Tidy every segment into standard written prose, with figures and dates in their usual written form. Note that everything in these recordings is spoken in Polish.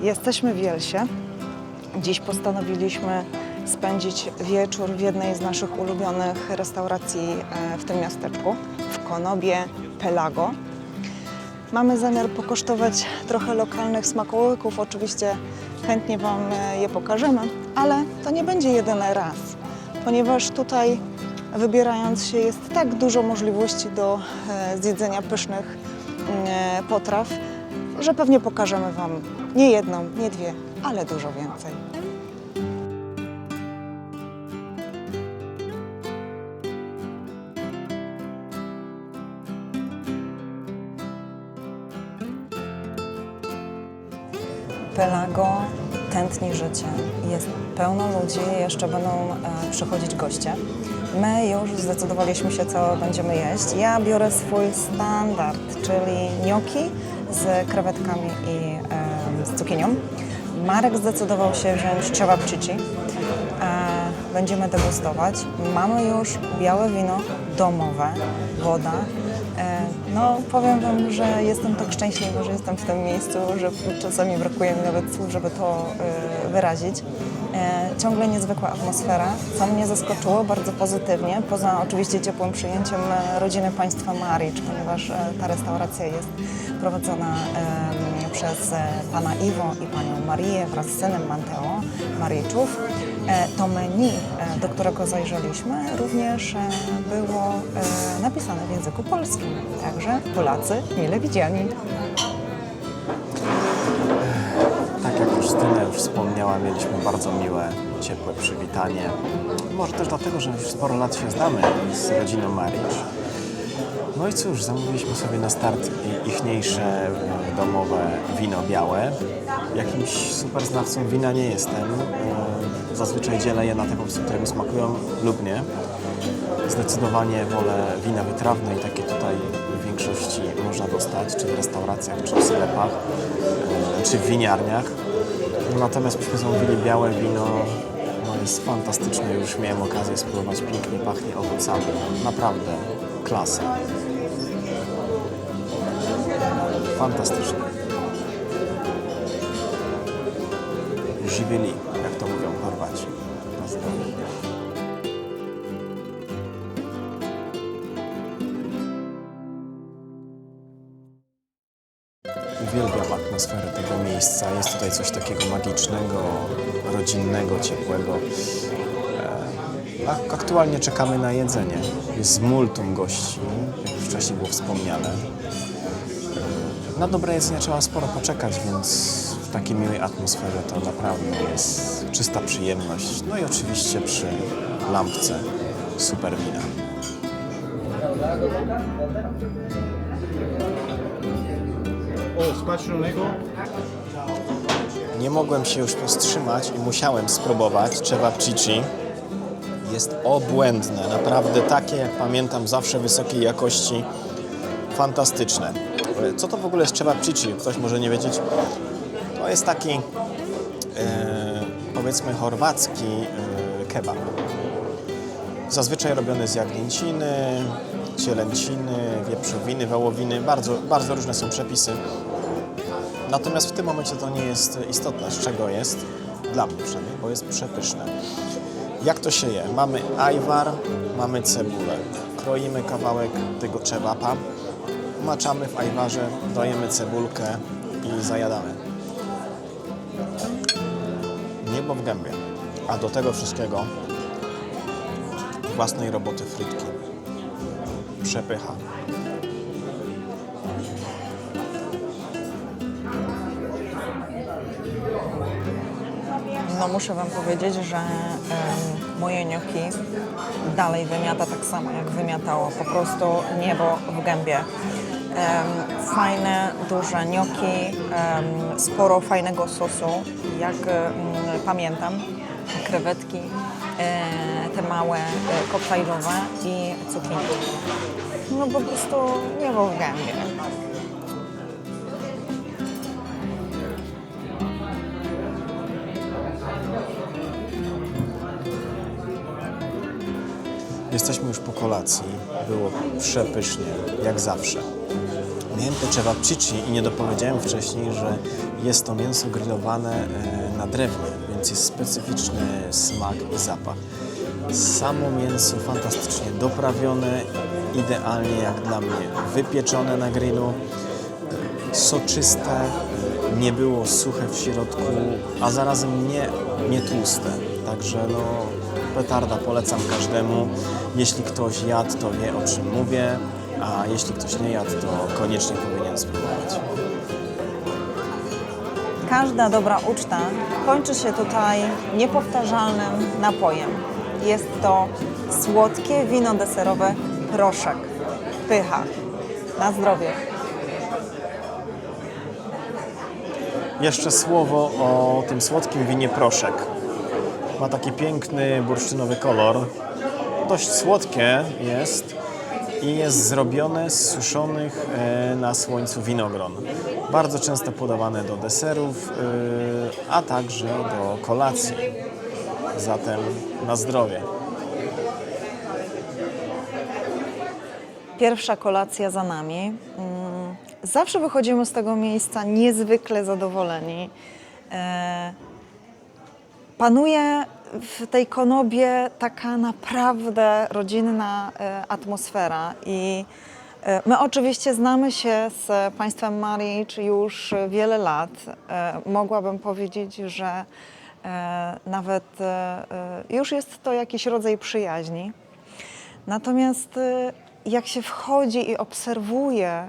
Jesteśmy w Wielsie. Dziś postanowiliśmy spędzić wieczór w jednej z naszych ulubionych restauracji w tym miasteczku, w Konobie Pelago. Mamy zamiar pokosztować trochę lokalnych smakołyków. Oczywiście chętnie Wam je pokażemy, ale to nie będzie jedyny raz, ponieważ tutaj wybierając się jest tak dużo możliwości do zjedzenia pysznych potraw, że pewnie pokażemy Wam nie jedną, nie dwie, ale dużo więcej. Pelago tętni życie. Jest pełno ludzi, jeszcze będą przychodzić goście. My już zdecydowaliśmy się, co będziemy jeść. Ja biorę swój standard, czyli gnocchi z krewetkami i z cukinią. Marek zdecydował się wziąć cevapcici. Będziemy degustować. Mamy już białe wino domowe, woda. No, powiem Wam, że jestem tak szczęśliwa, że jestem w tym miejscu, że czasami brakuje mi nawet słów, żeby to wyrazić. Ciągle niezwykła atmosfera, co mnie zaskoczyło bardzo pozytywnie, poza oczywiście ciepłym przyjęciem rodziny państwa Marić, ponieważ ta restauracja jest prowadzona przez pana Iwo i panią Marię wraz z synem Mateo Mariczów. To menu, do którego zajrzeliśmy, również było napisane w języku polskim, także Polacy mile widziani. Tak jak Justyna już wspomniała, mieliśmy bardzo miłe, ciepłe przywitanie. Może też dlatego, że już sporo lat się znamy z rodziną Marić. No i cóż, zamówiliśmy sobie na start ichniejsze domowe wino białe. Jakimś super znawcą wina nie jestem. Zazwyczaj dzielę je na te, które mi smakują lub nie. Zdecydowanie wolę wina wytrawne i takie tutaj w większości można dostać, czy w restauracjach, czy w sklepach, czy w winiarniach. Natomiast myśmy zamówili białe wino, no jest fantastyczne, już miałem okazję spróbować, pięknie pachnie owocami, naprawdę klasa. Fantastycznie. Żiveli, jak to mówią Chorwaci. Uwielbiam atmosferę tego miejsca. Jest tutaj coś takiego magicznego, rodzinnego, ciepłego. Aktualnie czekamy na jedzenie. Jest multum gości, jak już wcześniej było wspomniane. Na dobre jedzenie trzeba sporo poczekać, więc w takiej miłej atmosferze to naprawdę jest czysta przyjemność. No i oczywiście przy lampce super wina. Nie mogłem się już powstrzymać i musiałem spróbować cevapcici. Jest obłędne, naprawdę takie, jak pamiętam, zawsze wysokiej jakości, fantastyczne. Co to w ogóle jest cevapcici? Ktoś może nie wiedzieć. To jest taki, powiedzmy, chorwacki kebab. Zazwyczaj robiony z jagnięciny, cielęciny, wieprzowiny, wołowiny. Bardzo różne są przepisy. Natomiast w tym momencie to nie jest istotne, z czego jest. Dla mnie przynajmniej, bo jest przepyszne. Jak to się je? Mamy ajwar, mamy cebulę. Kroimy kawałek tego cevapa, maczamy w ajwarze, dajemy cebulkę i zajadamy. Niebo w gębie. A do tego wszystkiego własnej roboty frytki. Przepycha. No muszę Wam powiedzieć, że moje gnocchi dalej wymiata tak samo, jak wymiatało. Po prostu niebo w gębie. Fajne, duże gnocchi, sporo fajnego sosu, jak pamiętam, krewetki, te małe koktajlowe i cukinie. No po prostu niebo w gębie. Jesteśmy już po kolacji. Było przepysznie, jak zawsze. niente cevapcici i nie dopowiedziałem wcześniej, że jest to mięso grillowane na drewnie, więc jest specyficzny smak i zapach. Samo mięso fantastycznie doprawione, idealnie jak dla mnie wypieczone na grillu, soczyste, nie było suche w środku, a zarazem nie tłuste. Także no, petarda, polecam każdemu. Jeśli ktoś jadł, to wie, o czym mówię, a jeśli ktoś nie jadł, to koniecznie powinien spróbować. Każda dobra uczta kończy się tutaj niepowtarzalnym napojem. Jest to słodkie wino deserowe Proszek. Pycha. Na zdrowie. Jeszcze słowo o tym słodkim winie Proszek. Ma taki piękny bursztynowy kolor. Dość słodkie jest i jest zrobione z suszonych na słońcu winogron. Bardzo często podawane do deserów, a także do kolacji. Zatem na zdrowie. Pierwsza kolacja za nami. Zawsze wychodzimy z tego miejsca niezwykle zadowoleni. Panuje w tej konobie taka naprawdę rodzinna atmosfera i my oczywiście znamy się z państwem Marić już wiele lat. Mogłabym powiedzieć, że nawet już jest to jakiś rodzaj przyjaźni. Natomiast jak się wchodzi i obserwuje,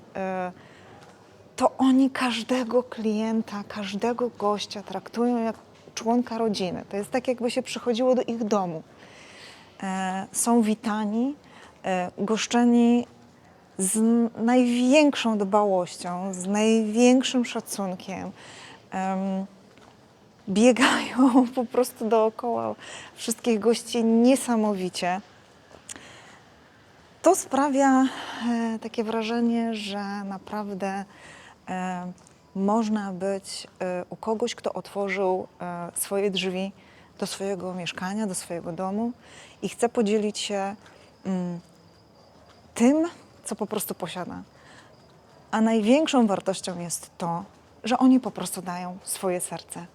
to oni każdego klienta, każdego gościa traktują jak członka rodziny. To jest tak, jakby się przychodziło do ich domu. Są witani, goszczeni z największą dbałością, z największym szacunkiem. Biegają po prostu dookoła wszystkich gości niesamowicie. To sprawia takie wrażenie, że naprawdę można być u kogoś, kto otworzył swoje drzwi do swojego mieszkania, do swojego domu i chce podzielić się tym, co po prostu posiada. A największą wartością jest to, że oni po prostu dają swoje serce.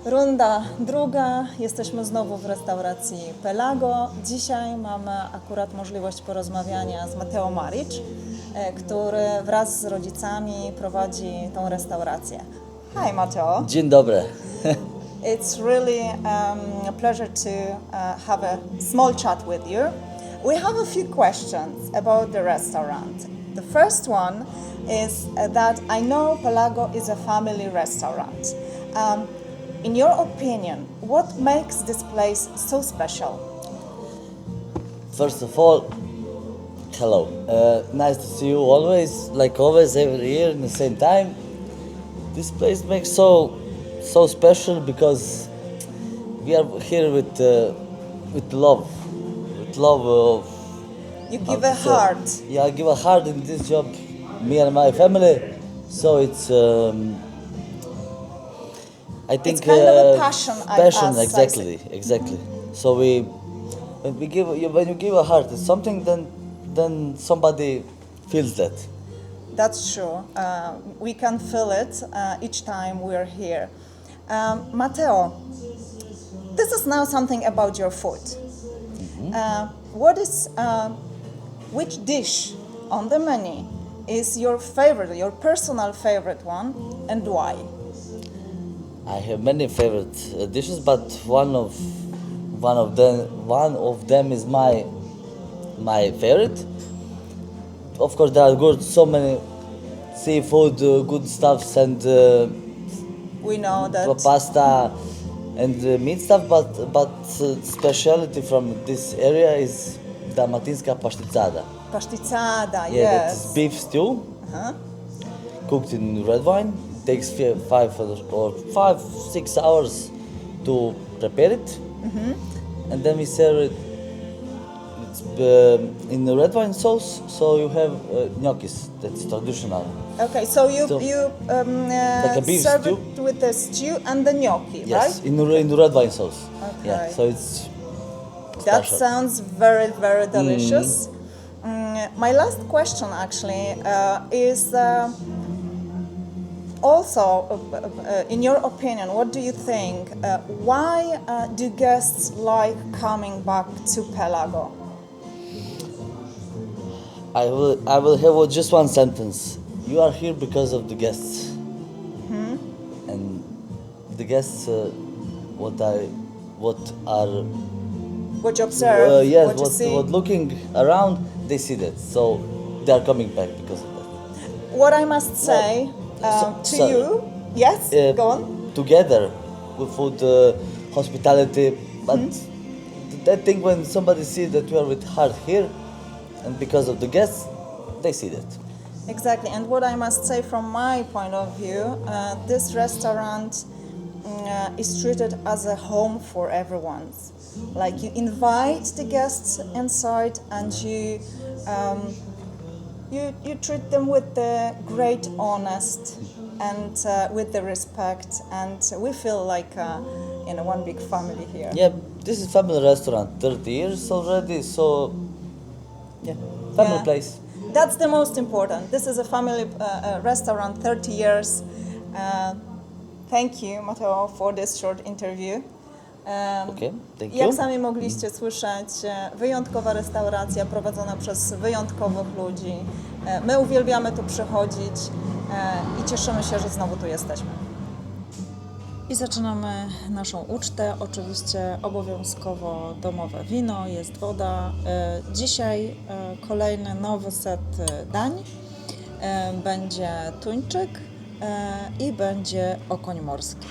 Runda druga. Jesteśmy znowu w restauracji Pelago. Dzisiaj mamy akurat możliwość porozmawiania z Mateo Marić, który wraz z rodzicami prowadzi tą restaurację. Hi Mateo. Dzień dobry. It's really a pleasure to have a small chat with you. We have a few questions about the restaurant. The first one is that I know Pelago is a family restaurant. In your opinion, what makes this place so special? First of all, hello. Nice to see you always, like always, every year in the same time. This place makes so special because we are here with love, of. You give a heart. Yeah, I give a heart in this job, me and my family. So it's. I think It's kind of a passion. Exactly. So when you give a heart to something, then somebody feels that. That's true. We can feel it each time we're here. Mateo, this is now something about your food. Which dish on the menu is your favorite, your personal favorite one, and why? I have many favorite dishes, but one of them is my my favorite. Of course, there are good, so many seafood, good stuffs and We know that. pasta and meat stuff, but specialty from this area is dalmatinska pasztycada. Paszticada, Yeah, that is yes. beef stew, Uh-huh. cooked in red wine. Takes 5 or 6 hours to prepare it, and then we serve it. It's in the red wine sauce, so you have gnocchis. That's traditional. Okay, so you So, like a beef serve stew? it with the stew and the gnocchi, Yes, right? in the red wine sauce. Okay. Yeah, so it's That special. sounds very, very delicious. My last question actually is also, in your opinion, what do you think? Why do guests like coming back to Pelago? I will have just one sentence. You are here because of the guests. And the guests, what are What you observe, yes, what you see? what looking around, they see that. So they are coming back because of that. What I must say so- to sorry. you, yes, go on. Together with food, hospitality, but that thing when somebody sees that we are with heart here, and because of the guests, they see that. Exactly, and what I must say from my point of view, this restaurant is treated as a home for everyone. Like you invite the guests inside, and you treat them with the great honest and with the respect, and we feel like one big family here. Yeah, this is family restaurant, 30 years already, so yeah, family Yeah. place. That's the most important. This is a family restaurant, 30 years. Thank you, Mateo, for this short interview. Okay, thank you. Jak sami mogliście słyszeć, wyjątkowa restauracja prowadzona przez wyjątkowych ludzi. My uwielbiamy tu przychodzić i cieszymy się, że znowu tu jesteśmy. I zaczynamy naszą ucztę. Oczywiście obowiązkowo domowe wino, jest woda. Dzisiaj kolejny nowy set dań. Będzie tuńczyk i będzie okoń morski.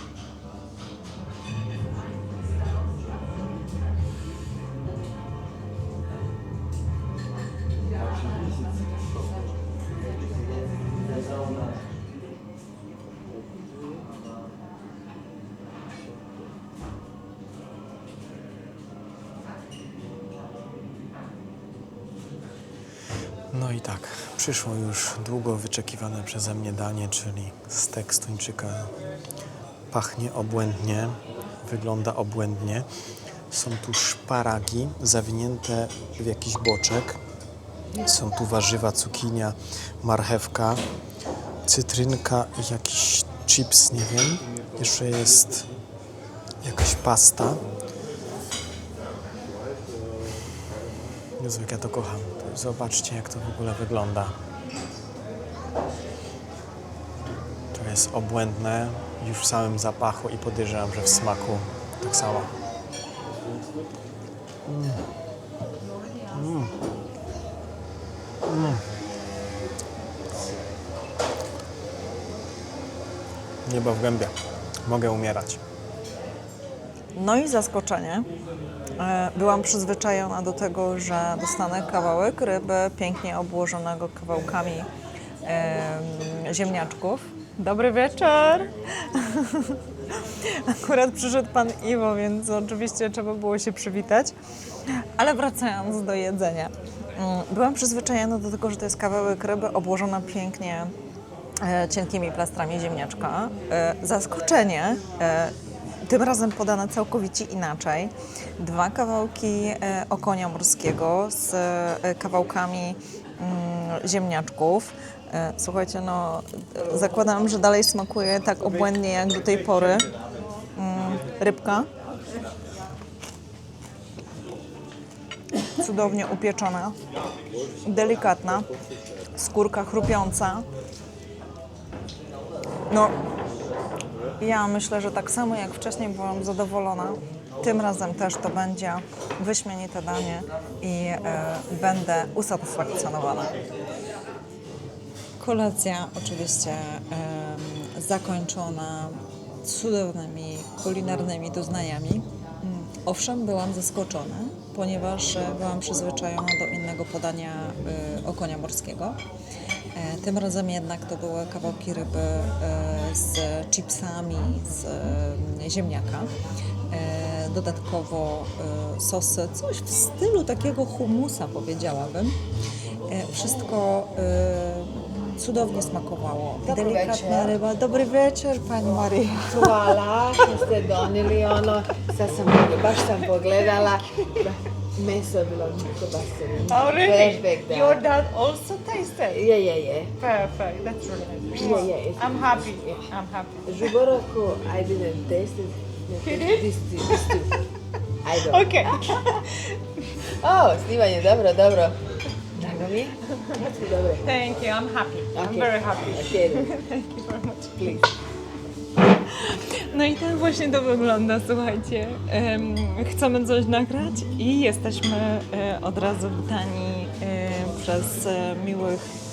No i tak, przyszło już długo wyczekiwane przeze mnie danie, czyli stek z tuńczyka. Pachnie obłędnie, wygląda obłędnie. Są tu szparagi zawinięte w jakiś boczek. Są tu warzywa, cukinia, marchewka, cytrynka i jakiś chips, nie wiem. Jeszcze jest jakaś pasta. Jezu, jak ja to kocham. Zobaczcie, jak to w ogóle wygląda. To jest obłędne już w samym zapachu i podejrzewam, że w smaku tak samo. Niebo w gębie. Mogę umierać. No i zaskoczenie. Byłam przyzwyczajona do tego, że dostanę kawałek ryby pięknie obłożonego kawałkami ziemniaczków. Dobry wieczór! Akurat przyszedł pan Iwo, więc oczywiście trzeba było się przywitać. Ale wracając do jedzenia. Byłam przyzwyczajona do tego, że to jest kawałek ryby obłożona pięknie cienkimi plastrami ziemniaczka. Zaskoczenie. Tym razem podane całkowicie inaczej. 2 kawałki okonia morskiego z kawałkami ziemniaczków. Słuchajcie, no zakładam, że dalej smakuje tak obłędnie jak do tej pory. Rybka. Cudownie upieczona. Delikatna. Skórka chrupiąca. No, ja myślę, że tak samo jak wcześniej byłam zadowolona tym razem też to będzie wyśmienite danie i będę usatysfakcjonowana. Kolacja oczywiście zakończona cudownymi kulinarnymi doznaniami. Owszem, byłam zaskoczona, ponieważ byłam przyzwyczajona do innego podania okonia morskiego. Tym razem jednak to były kawałki ryby z chipsami z ziemniaka. Dodatkowo sosy, coś w stylu takiego humusa, powiedziałabym. Wszystko cudownie smakowało. Dobry Delikatna wieczór. ryba. Dobry wieczór, Pani Maria. Hvala što ste donijeli ono, sad sam, baš sam pogledala, meso je bilo kobaseno. Oh, really? Perfect, da. Your dad also tasted? Je. Perfect. That's really nice. Yeah. I'm happy. I'm happy. Žuboroko, I didn't taste it. You did? These two. I don't. Okay. O, snimanje, dobro. Drago mi je. Dobro. Thank you. I'm happy. I'm Okay. very happy. Okay, Thank you very much. please. No i tak właśnie to wygląda, słuchajcie. Chcemy coś nagrać i jesteśmy od razu witani przez miłych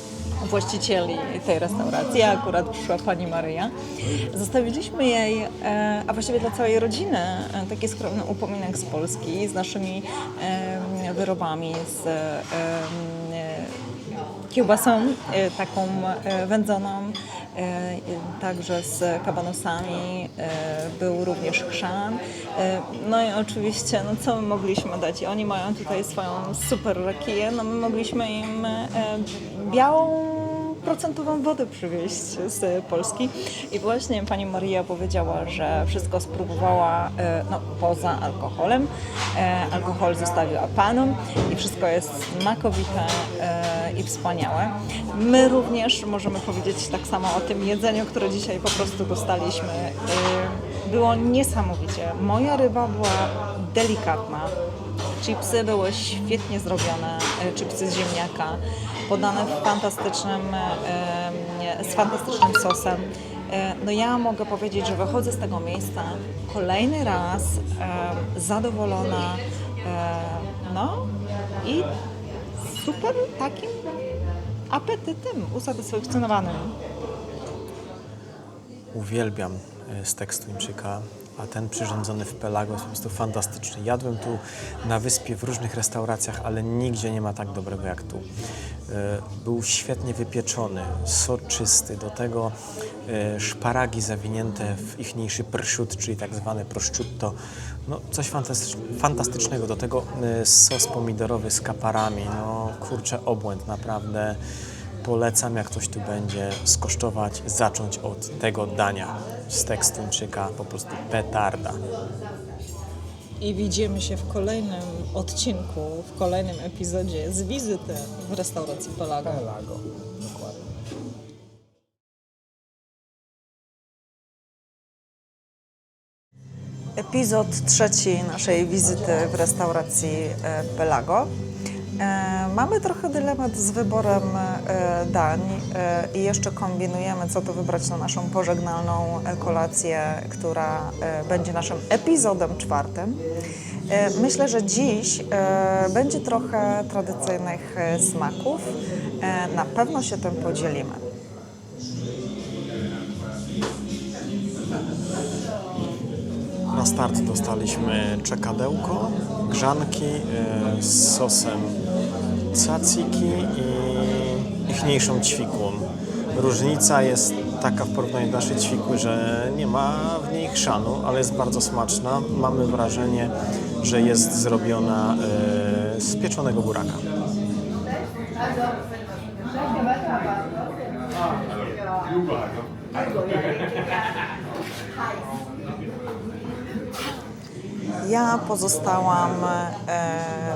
właścicieli tej restauracji. Akurat przyszła Pani Maryja. Zostawiliśmy jej, a właściwie dla całej rodziny, taki skromny upominek z Polski, z naszymi wyrobami, z kiełbasą taką wędzoną, także z kabanosami, był również chrzan. No i oczywiście, no co my mogliśmy dać? I oni mają tutaj swoją super rakiję, no my mogliśmy im białą procentową wodę przywieźć z Polski. I właśnie Pani Maria powiedziała, że wszystko spróbowała no, poza alkoholem. Alkohol zostawiła Panom i wszystko jest smakowite i wspaniałe. My również możemy powiedzieć tak samo o tym jedzeniu, które dzisiaj po prostu dostaliśmy. Było niesamowicie. Moja ryba była delikatna. Chipsy były świetnie zrobione, chipsy z ziemniaka, podane z fantastycznym sosem. No ja mogę powiedzieć, że wychodzę z tego miejsca kolejny raz zadowolona, no i super takim apetytem usatysfakcjonowanym. Uwielbiam stek z tuńczyka, a ten przyrządzony w Pelago jest po prostu fantastyczny. Jadłem tu na wyspie w różnych restauracjach, ale nigdzie nie ma tak dobrego jak tu. Był świetnie wypieczony, soczysty, do tego szparagi zawinięte w ichniejszy prosciutto, czyli tak zwane prosciutto. No, coś fantastycznego, do tego sos pomidorowy z kaparami, no kurczę, obłęd, naprawdę. Polecam, jak ktoś tu będzie, skosztować, zacząć od tego dania. Stek z tuńczyka, po prostu petarda. I widzimy się w kolejnym odcinku, w kolejnym epizodzie z wizyty w restauracji Pelago. Dokładnie. Epizod trzeci naszej wizyty w restauracji Pelago. Mamy trochę dylemat z wyborem dań i jeszcze kombinujemy, co to wybrać na naszą pożegnalną kolację, która będzie naszym epizodem czwartym. Myślę, że dziś będzie trochę tradycyjnych smaków. Na pewno się tym podzielimy. Na start dostaliśmy czekadełko, grzanki z sosem tzatziki i ichniejszą ćwikłą. Różnica jest taka w porównaniu do naszej ćwikły, że nie ma w niej chrzanu, ale jest bardzo smaczna. Mamy wrażenie, że jest zrobiona z pieczonego buraka. Ja pozostałam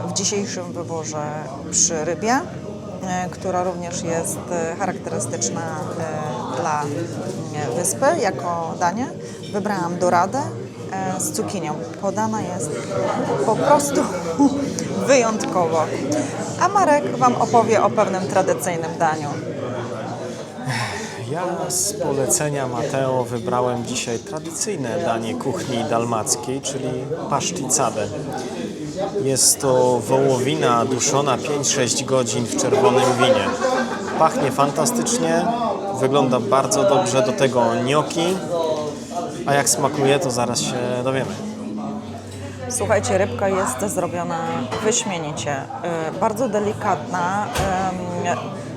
w dzisiejszym wyborze przy rybie, która również jest charakterystyczna dla wyspy jako danie. Wybrałam doradę z cukinią. Podana jest po prostu wyjątkowo. A Marek Wam opowie o pewnym tradycyjnym daniu. Ja z polecenia Mateo wybrałem dzisiaj tradycyjne danie kuchni dalmackiej, czyli paszticadę. Jest to wołowina duszona 5-6 godzin w czerwonym winie. Pachnie fantastycznie, wygląda bardzo dobrze, do tego gnocchi, a jak smakuje, to zaraz się dowiemy. Słuchajcie, rybka jest zrobiona wyśmienicie, bardzo delikatna.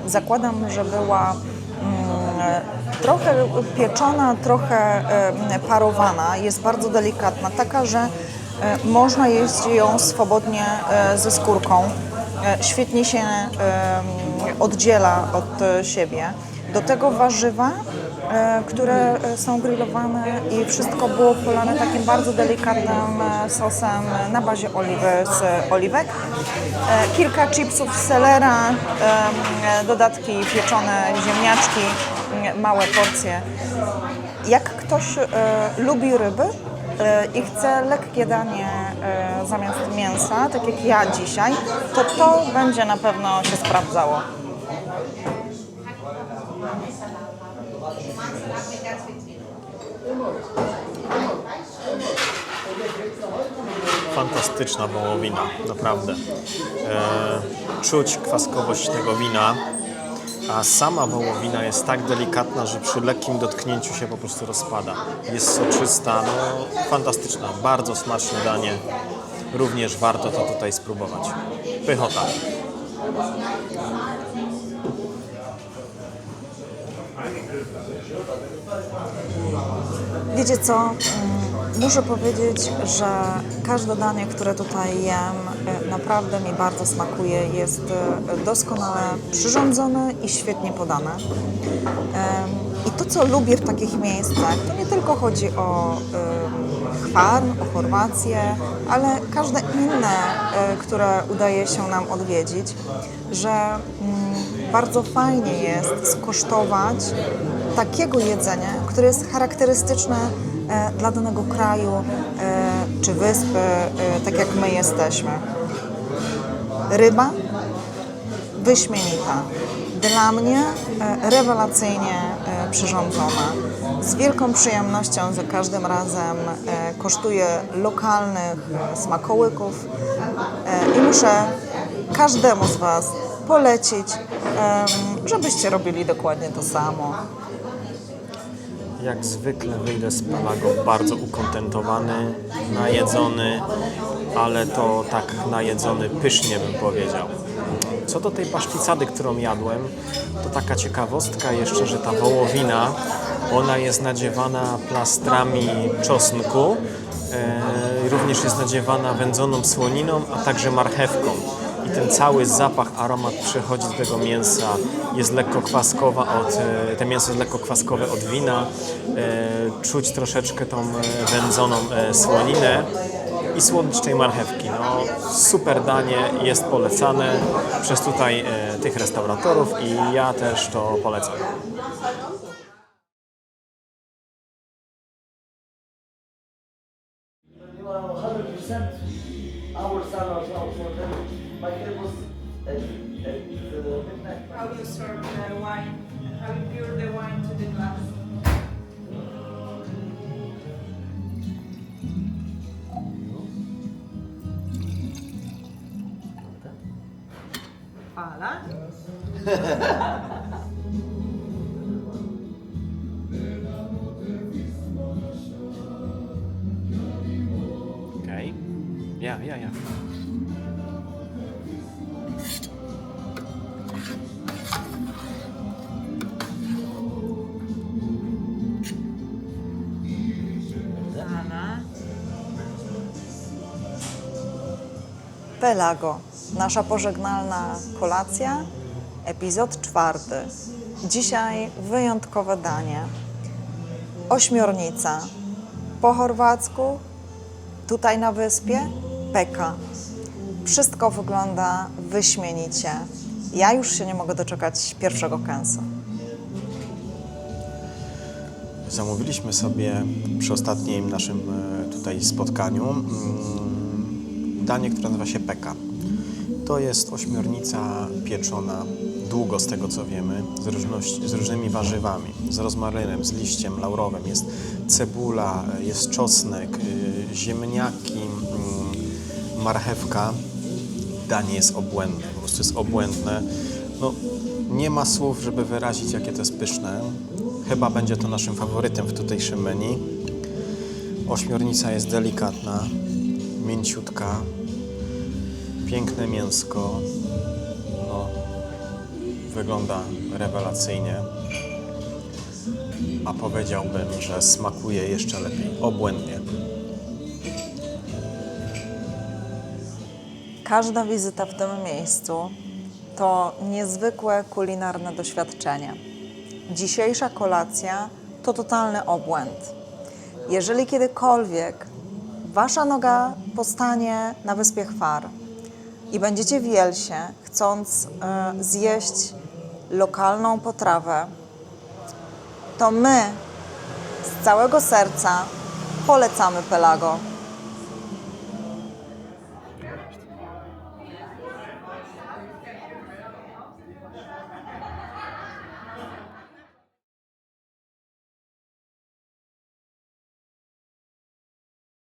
Zakładam, że była trochę pieczona, trochę parowana. Jest bardzo delikatna, taka, że można jeść ją swobodnie ze skórką. Świetnie się oddziela od siebie. Do tego warzywa, które są grillowane i wszystko było polane takim bardzo delikatnym sosem na bazie oliwy z oliwek. Kilka chipsów selera, dodatki pieczone ziemniaczki, małe porcje. Jak ktoś lubi ryby i chce lekkie danie zamiast mięsa, tak jak ja dzisiaj, to będzie na pewno się sprawdzało. Fantastyczna wołowina, naprawdę. Czuć kwaskowość tego wina, a sama wołowina jest tak delikatna, że przy lekkim dotknięciu się po prostu rozpada. Jest soczysta, no fantastyczna, bardzo smaczne danie. Również warto to tutaj spróbować. Pychota. Wiecie co? Muszę powiedzieć, że każde danie, które tutaj jem, naprawdę mi bardzo smakuje. Jest doskonale przyrządzone i świetnie podane. I to, co lubię w takich miejscach, to nie tylko chodzi o Hvar, o Chorwację, ale każde inne, które udaje się nam odwiedzić, że bardzo fajnie jest skosztować takiego jedzenia, które jest charakterystyczne dla danego kraju czy wyspy, tak jak my jesteśmy. Ryba wyśmienita. Dla mnie rewelacyjnie przyrządzona. Z wielką przyjemnością za każdym razem kosztuję lokalnych smakołyków i muszę każdemu z Was polecić, żebyście robili dokładnie to samo. Jak zwykle wyjdę z Pelago bardzo ukontentowany, najedzony, ale to tak najedzony pysznie bym powiedział. Co do tej paszticady, którą jadłem, to taka ciekawostka jeszcze, że ta wołowina, ona jest nadziewana plastrami czosnku, również jest nadziewana wędzoną słoniną, a także marchewką. I ten cały zapach, aromat przechodzi do tego mięsa, jest lekko kwaskowa te mięso jest lekko kwaskowe od wina, czuć troszeczkę tą wędzoną słoninę i słodycz tej marchewki. No, super danie, jest polecane przez tutaj tych restauratorów i ja też to polecam. You are 100% our standards for them. My tables at midnight. How you serve the wine, how you pour the wine to the glass. Fala. Okej. Ja. Pelago, nasza pożegnalna kolacja, epizod 4. Dzisiaj wyjątkowe danie. Ośmiornica. Po chorwacku, tutaj na wyspie, peka. Wszystko wygląda wyśmienicie. Ja już się nie mogę doczekać pierwszego kęsa. Zamówiliśmy sobie przy ostatnim naszym tutaj spotkaniu danie, które nazywa się peka. To jest ośmiornica pieczona długo z tego co wiemy, z różnymi warzywami, z rozmarynem, z liściem laurowym. Jest cebula, jest czosnek, ziemniaki, marchewka. Danie jest obłędne, po prostu jest obłędne. No, nie ma słów, żeby wyrazić, jakie to jest pyszne. Chyba będzie to naszym faworytem w tutejszym menu. Ośmiornica jest delikatna, mięciutka, piękne mięsko. No, wygląda rewelacyjnie. A powiedziałbym, że smakuje jeszcze lepiej, obłędnie. Każda wizyta w tym miejscu to niezwykłe kulinarne doświadczenie. Dzisiejsza kolacja to totalny obłęd. Jeżeli kiedykolwiek wasza noga postanie na wyspie Hvar i będziecie w Jelsie, chcąc zjeść lokalną potrawę, to my z całego serca polecamy Pelago.